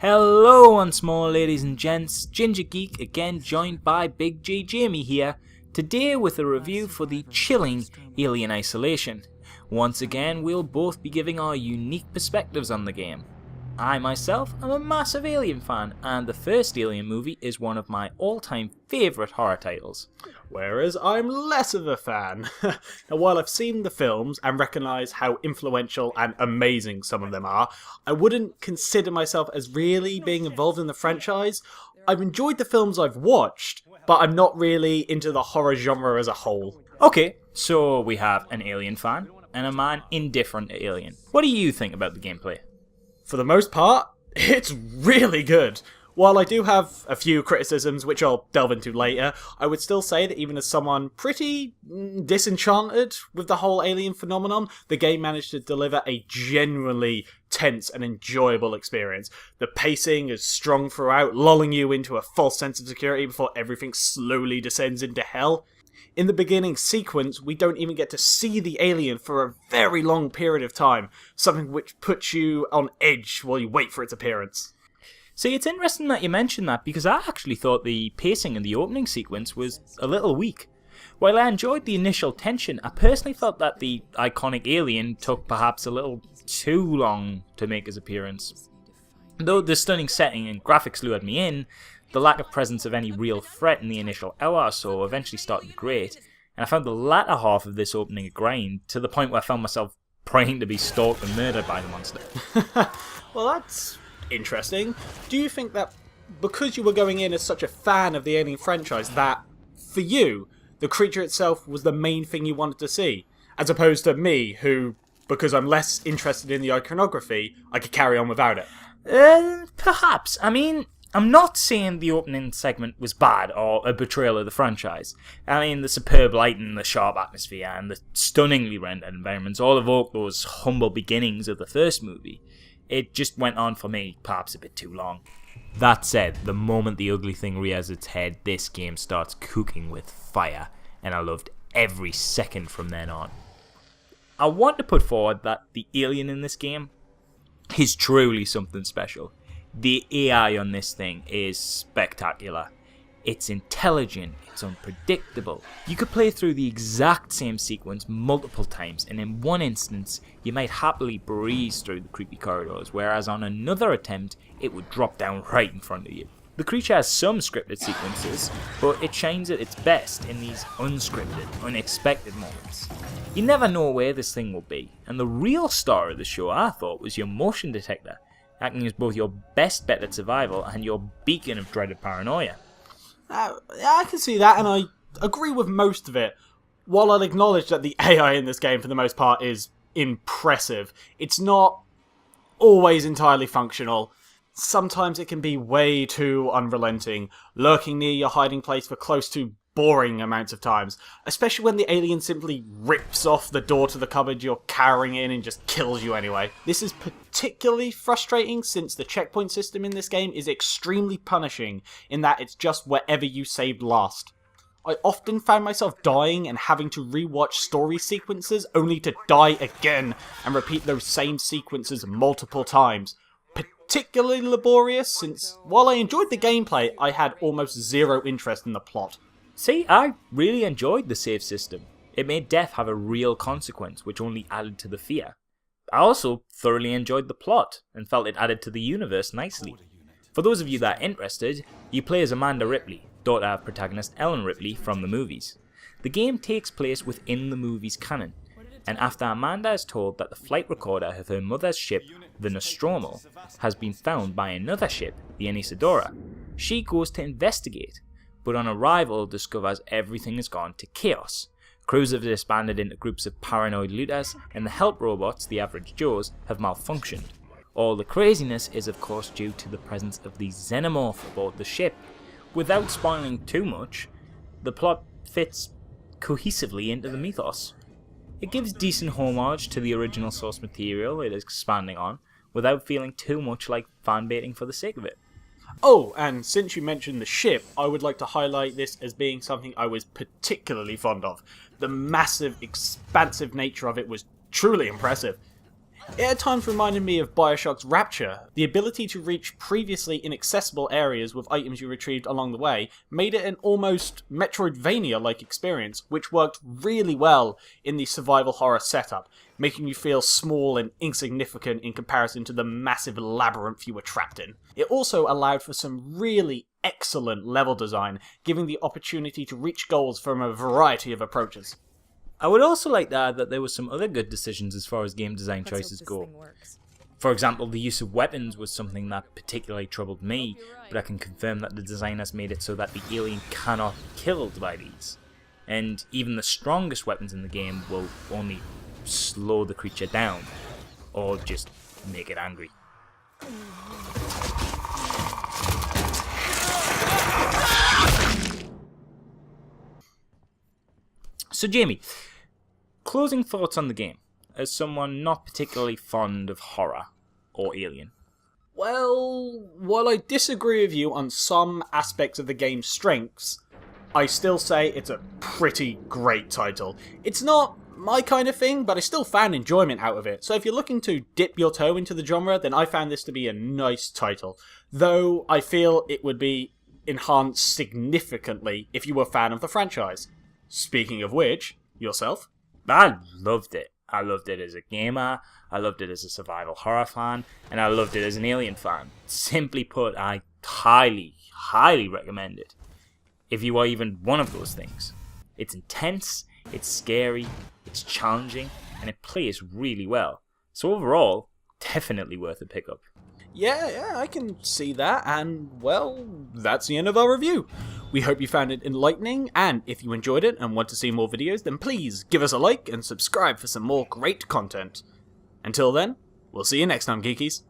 Hello once more, ladies and gents. Ginger Geek again, joined by BigJamie here, today with a review for the chilling Alien Isolation. Once again, we'll both be giving our unique perspectives on the game. I myself am a massive Alien fan, and the first Alien movie is one of my all-time favourite horror titles. Whereas I'm less of a fan. Now, while I've seen the films and recognise how influential and amazing some of them are, I wouldn't consider myself as really being involved in the franchise. I've enjoyed the films I've watched, but I'm not really into the horror genre as a whole. Okay, so we have an Alien fan and a man indifferent to Alien. What do you think about the gameplay? For the most part, it's really good. While I do have a few criticisms, which I'll delve into later, I would still say that even as someone pretty disenchanted with the whole Alien phenomenon, the game managed to deliver a genuinely tense and enjoyable experience. The pacing is strong throughout, lulling you into a false sense of security before everything slowly descends into hell. In the beginning sequence, we don't even get to see the alien for a very long period of time, something which puts you on edge while you wait for its appearance. See, it's interesting that you mentioned that, because I actually thought the pacing in the opening sequence was a little weak. While I enjoyed the initial tension, I personally felt that the iconic alien took perhaps a little too long to make his appearance. Though the stunning setting and graphics lured me in, the lack of presence of any real threat in the initial hour or so eventually started to grate, and I found the latter half of this opening a grind, to the point where I found myself praying to be stalked and murdered by the monster. Well, that's interesting. Do you think that because you were going in as such a fan of the Alien franchise, that for you, the creature itself was the main thing you wanted to see? As opposed to me, who, because I'm less interested in the iconography, I could carry on without it? Perhaps. I mean, I'm not saying the opening segment was bad or a betrayal of the franchise. I mean, the superb lighting, the sharp atmosphere, and the stunningly rendered environments all evoke those humble beginnings of the first movie. It just went on for me, perhaps a bit too long. That said, the moment the ugly thing rears its head, this game starts cooking with fire, and I loved every second from then on. I want to put forward that the alien in this game is truly something special. The AI on this thing is spectacular. It's intelligent, it's unpredictable. You could play through the exact same sequence multiple times, and in one instance, you might happily breeze through the creepy corridors, whereas on another attempt, it would drop down right in front of you. The creature has some scripted sequences, but it shines at its best in these unscripted, unexpected moments. You never know where this thing will be, and the real star of the show, I thought, was your motion detector, acting as both your best bet at survival and your beacon of dreaded paranoia. I can see that, and I agree with most of it. While I'll acknowledge that the AI in this game, for the most part, is impressive, it's not always entirely functional. Sometimes it can be way too unrelenting, lurking near your hiding place for close to boring amounts of times, especially when the alien simply rips off the door to the cupboard you're cowering in and just kills you anyway. This is particularly frustrating since the checkpoint system in this game is extremely punishing in that it's just wherever you saved last. I often found myself dying and having to rewatch story sequences only to die again and repeat those same sequences multiple times. Particularly laborious since, while I enjoyed the gameplay, I had almost zero interest in the plot. See, I really enjoyed the save system. It made death have a real consequence, which only added to the fear. I also thoroughly enjoyed the plot, and felt it added to the universe nicely. For those of you that are interested, you play as Amanda Ripley, daughter of protagonist Ellen Ripley from the movies. The game takes place within the movie's canon, and after Amanda is told that the flight recorder of her mother's ship, the Nostromo, has been found by another ship, the Anesidora, she goes to investigate, but on arrival discovers everything has gone to chaos. Crews have disbanded into groups of paranoid looters, and the help robots, the average Joes, have malfunctioned. All the craziness is of course due to the presence of the xenomorph aboard the ship. Without spoiling too much, the plot fits cohesively into the mythos. It gives decent homage to the original source material it is expanding on, without feeling too much like fanbaiting for the sake of it. Oh, and since you mentioned the ship, I would like to highlight this as being something I was particularly fond of. The massive, expansive nature of it was truly impressive. It at times reminded me of Bioshock's Rapture. The ability to reach previously inaccessible areas with items you retrieved along the way made it an almost Metroidvania-like experience, which worked really well in the survival horror setup, making you feel small and insignificant in comparison to the massive labyrinth you were trapped in. It also allowed for some really excellent level design, giving the opportunity to reach goals from a variety of approaches. I would also like to add that there were some other good decisions as far as game design choices go. For example, the use of weapons was something that particularly troubled me, but I can confirm that the designers made it so that the alien cannot be killed by these. And even the strongest weapons in the game will only slow the creature down, or just make it angry. So Jamie, closing thoughts on the game, as someone not particularly fond of horror or Alien. Well, while I disagree with you on some aspects of the game's strengths, I still say it's a pretty great title. It's not my kind of thing, but I still found enjoyment out of it. So if you're looking to dip your toe into the genre, then I found this to be a nice title. Though I feel it would be enhanced significantly if you were a fan of the franchise. Speaking of which, yourself? I loved it. I loved it as a gamer, I loved it as a survival horror fan, and I loved it as an Alien fan. Simply put, I highly, highly recommend it. If you are even one of those things. It's intense, it's scary, it's challenging, and it plays really well. So overall, definitely worth a pickup. Yeah, I can see that, and well, that's the end of our review. We hope you found it enlightening, and if you enjoyed it and want to see more videos, then please give us a like and subscribe for some more great content. Until then, we'll see you next time, geekies.